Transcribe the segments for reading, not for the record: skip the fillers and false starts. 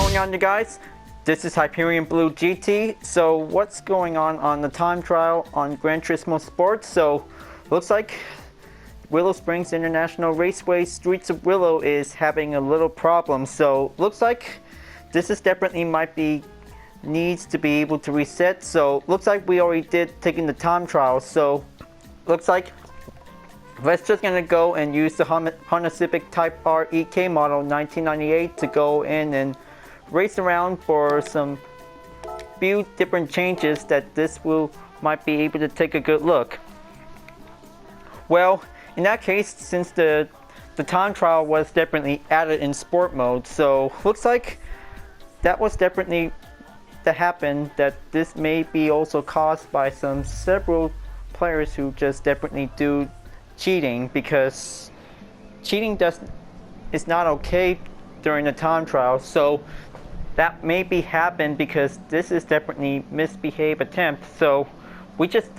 going on, you guys? This is Hyperion-Blue-GT. So what's going on the time trial on Gran Turismo Sports? So looks like Willow Springs International Raceway Streets of Willow is having a little problem. So looks like this is definitely needs to be able to reset. So looks like we already did taking the time trial. So looks like let's just gonna go and use the Honda Civic Type R EK model 1998 to go in and race around for some few different changes that this might be able to take a good look. Well, in that case, since the time trial was definitely added in sport mode, so looks like that was definitely to happen, that this may be also caused by several players who just definitely do cheating, because cheating is not okay during the time trial. So that maybe happened because this is definitely misbehaved attempt. So we just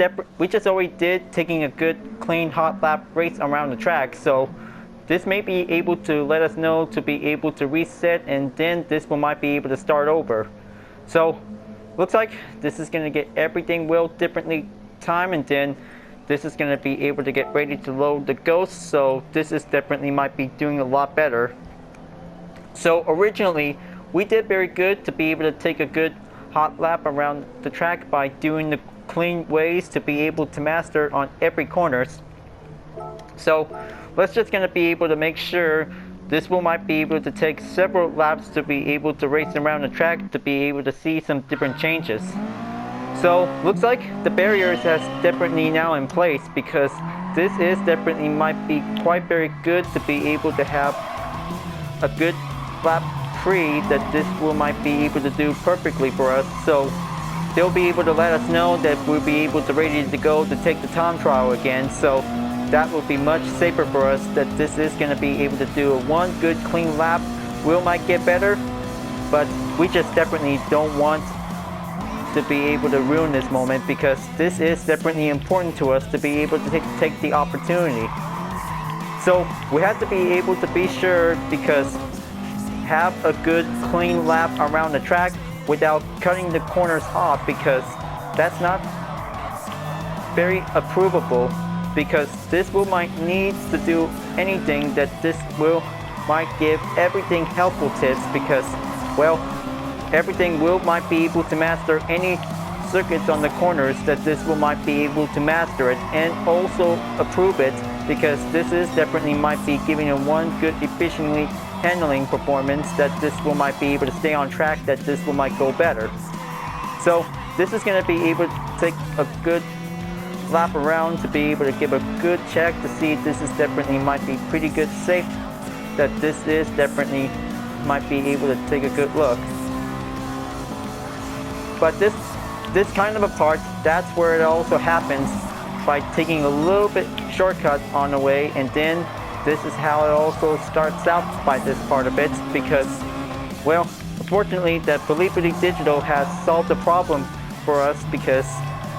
already did taking a good clean hot lap race around the track. So this may be able to let us know to be able to reset, and then this might be able to start over. So looks like this is going to get everything differently time, and then this is going to be able to get ready to load the ghost. So this is definitely might be doing a lot better. So originally we did very good to be able to take a good hot lap around the track by doing the clean ways to be able to master on every corners. So let's just going to be able to make sure this might be able to take several laps to be able to race around the track to be able to see some different changes. So looks like the barriers has definitely now in place, because this is definitely might be quite very good to be able to have a good lap free, that this might be able to do perfectly for us. So they'll be able to let us know that we'll be able to ready to go to take the time trial again. So that will be much safer for us, that this is going to be able to do one good clean lap. Might get better, but we just definitely don't want to be able to ruin this moment, because this is definitely important to us to be able to take the opportunity. So we have to be able to be sure, because have a good clean lap around the track without cutting the corners off, because that's not very approvable, because this might need to do anything that this might give everything helpful tips, because well, everything might be able to master any circuits on the corners, that this might be able to master it and also approve it, because this is definitely might be giving you one good efficiently handling performance, that this might be able to stay on track, that this might go better. So this is going to be able to take a good lap around to be able to give a good check to see if this is definitely might be pretty good safe, that this is definitely might be able to take a good look. But this kind of a part, that's where it also happens, by taking a little bit shortcut on the way, and then this is how it also starts out by this part of it, because well, unfortunately that Believity Digital has solved the problem for us, because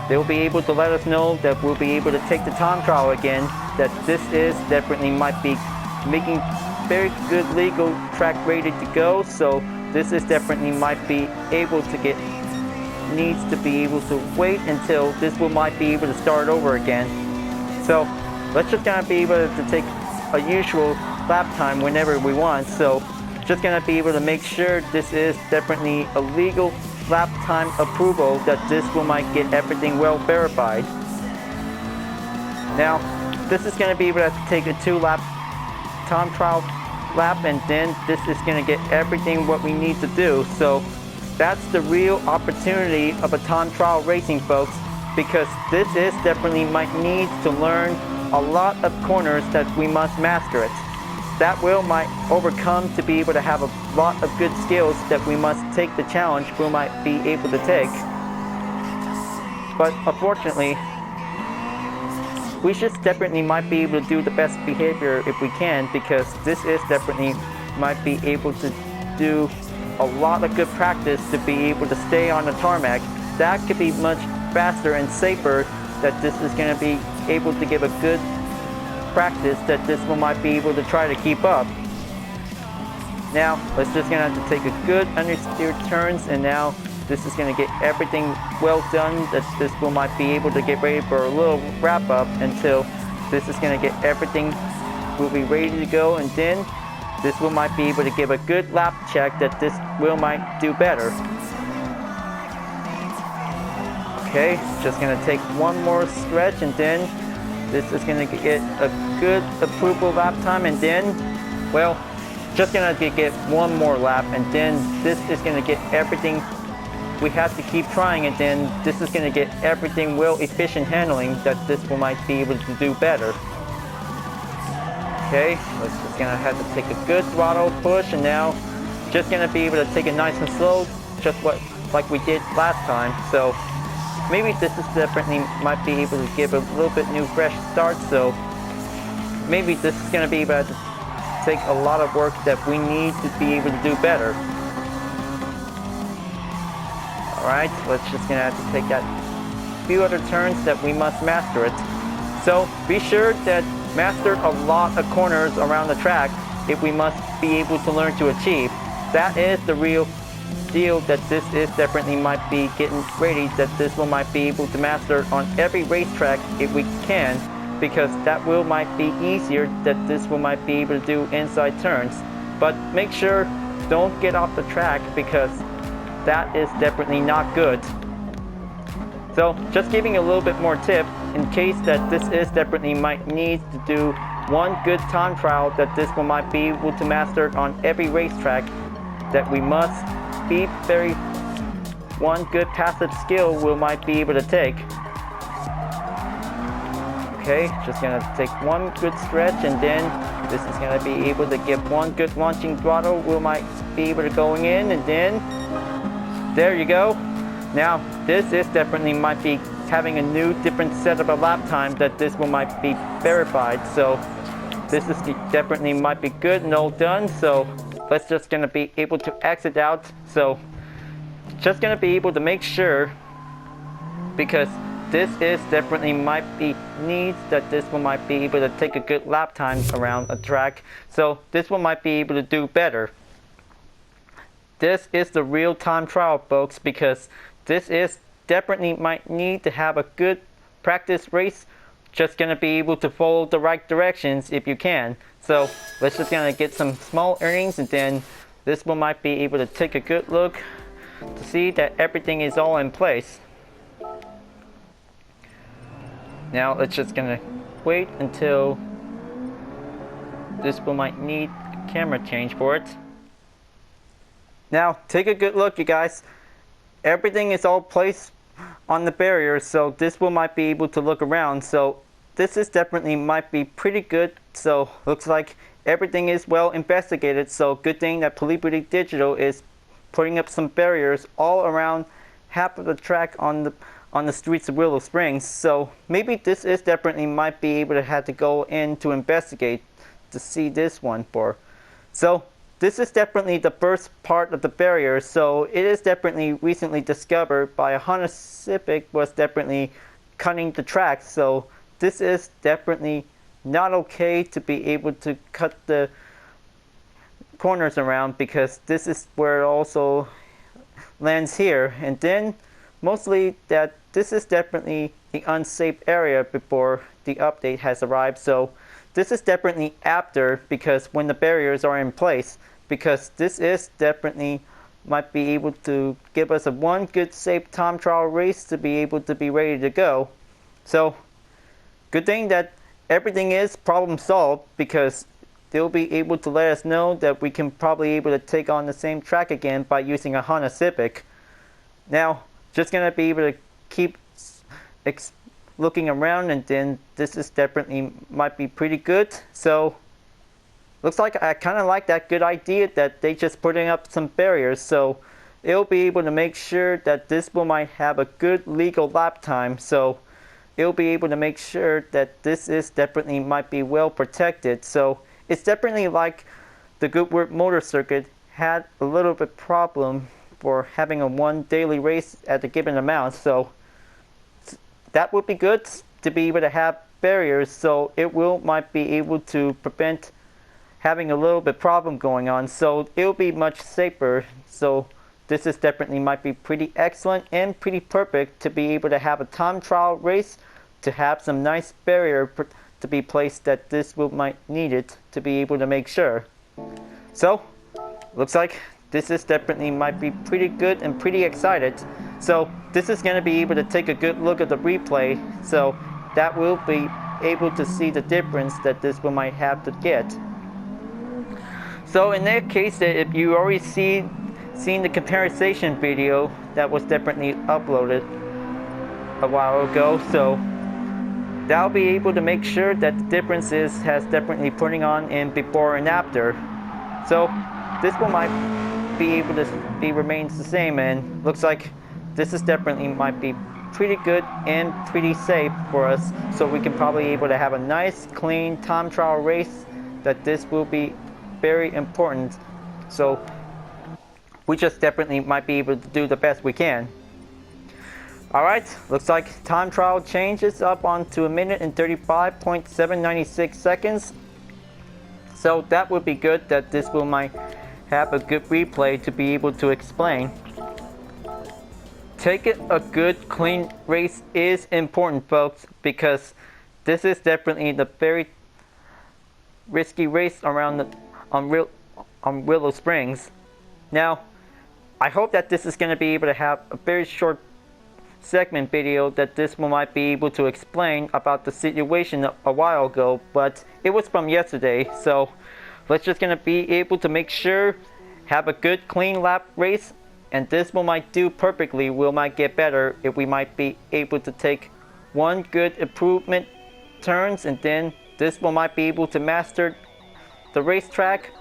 they'll be able to let us know that we'll be able to take the time trial again, that this is definitely might be making very good legal track ready to go. So this is definitely might be able to needs to be able to wait until this might be able to start over again. So let's just gonna be able to take a usual lap time whenever we want. So just gonna be able to make sure this is definitely a legal lap time approval, that this might get everything well verified. Now this is gonna be able to take a 2-lap time trial lap, and then this is gonna get everything what we need to do. So that's the real opportunity of a time trial racing, folks, because this is definitely might need to learn a lot of corners, that we must master it. That might overcome to be able to have a lot of good skills, that we must take the challenge we might be able to take. But unfortunately, we just definitely might be able to do the best behavior if we can, because this is definitely might be able to do a lot of good practice to be able to stay on the tarmac. That could be much faster and safer, that this is going to be able to give a good practice, that this one might be able to try to keep up. Now, let's just gonna have to take a good understeer turns, and now this is gonna get everything well done. That this will might be able to get ready for a little wrap up until this is gonna get everything will be ready to go, and then this will might be able to give a good lap check that this wheel might do better. Okay, just gonna take one more stretch, and then this is gonna get a good approval lap time, and then, well, just gonna get one more lap, and then this is gonna get everything. We have to keep trying, and then this is gonna get everything well efficient handling that this will might be able to do better. Okay, let's just gonna have to take a good throttle push, and now just gonna be able to take it nice and slow, just like we did last time. So maybe this is definitely might be able to give a little bit new fresh start. So maybe this is gonna be able to take a lot of work that we need to be able to do better. Alright, let's just gonna have to take that few other turns that we must master it. So be sure that master a lot of corners around the track if we must be able to learn to achieve. That is the real deal, that this is definitely might be getting ready, that this will might be able to master on every racetrack if we can, because that will might be easier, that this will might be able to do inside turns. But make sure don't get off the track, because that is definitely not good. So just giving a little bit more tip in case that this is definitely might need to do one good time trial, that this will might be able to master on every racetrack, that we must be very one good passive skill we might be able to take. Okay, just gonna take one good stretch, and then this is gonna be able to give one good launching throttle. We might be able to going in, and then there you go. Now this is definitely might be having a new different set of a lap time, that this will might be verified. So this is definitely might be good and all done. So let's just gonna be able to exit out. So just gonna be able to make sure, because this is definitely might be needs, that this one might be able to take a good lap time around a track. So this one might be able to do better. This is the real time trial, folks, because this is definitely might need to have a good practice race. Just gonna be able to follow the right directions if you can. So let's just gonna get some small earnings, and then this one might be able to take a good look to see that everything is all in place. Now let's just gonna wait until this one might need a camera change for it. Now take a good look, you guys. Everything is all placed on the barrier, so this one might be able to look around. So this is definitely might be pretty good. So looks like everything is well investigated. So good thing that Polypody Digital is putting up some barriers all around half of the track on the streets of Willow Springs. So maybe this is definitely might be able to have to go in to investigate to see this one for. So this is definitely the first part of the barrier. So it is definitely recently discovered by a Honda Civic was definitely cutting the track. So this is definitely not okay to be able to cut the corners around, because this is where it also lands here. And then mostly that this is definitely the unsafe area before the update has arrived. So this is definitely after, because when the barriers are in place, because this is definitely might be able to give us a one good safe time trial race to be able to be ready to go. So good thing that everything is problem solved, because they'll be able to let us know that we can probably able to take on the same track again by using a Honda Civic. Now just gonna be able to keep looking around, and then this is definitely might be pretty good. So looks like I kind of like that good idea that they just putting up some barriers. So it'll be able to make sure that this will might have a good legal lap time. So it'll be able to make sure that this is definitely might be well protected. So it's definitely like the Goodwood Motor Circuit had a little bit problem for having a one daily race at a given amount. So that would be good to be able to have barriers, so it will might be able to prevent having a little bit problem going on, so it'll be much safer. So this is definitely might be pretty excellent and pretty perfect to be able to have a time trial race, to have some nice barrier to be placed that this will might need it to be able to make sure. So looks like this is definitely might be pretty good and pretty excited. So this is going to be able to take a good look at the replay, so that will be able to see the difference that this one might have to get. So in that case, that if you already seen the comparison video that was definitely uploaded a while ago, so that'll be able to make sure that the difference has definitely putting on in before and after. So this one might be able to remains the same, and looks like this is definitely might be pretty good and pretty safe for us, so we can probably able to have a nice clean time trial race. That this will be very important, so we just definitely might be able to do the best we can. Alright, looks like time trial changes up onto 1 minute and 35.796 seconds. So that would be good that this will might have a good replay to be able to explain. Taking a good clean race is important, folks, because this is definitely the very risky race around on Willow Springs. Now, I hope that this is going to be able to have a very short segment video that this one might be able to explain about the situation a while ago, but it was from yesterday, so let's just going to be able to make sure have a good clean lap race, and this one might do perfectly. We might get better if we might be able to take one good improvement turns, and then this one might be able to master the racetrack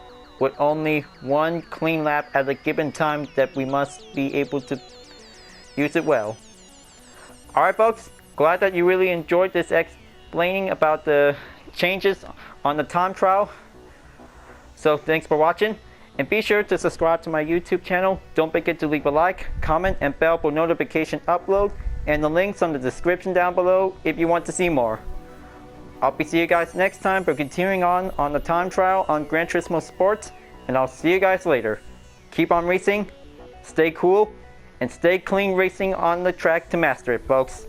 with only one clean lap at a given time, that we must be able to use it well. Alright folks, glad that you really enjoyed this explaining about the changes on the time trial. So thanks for watching, and be sure to subscribe to my YouTube channel. Don't forget to leave a like, comment, and bell for notification upload, and the links on the description down below if you want to see more. I'll be seeing you guys next time for continuing on the time trial on Gran Turismo Sports, and I'll see you guys later. Keep on racing, stay cool, and stay clean racing on the track to master it, folks.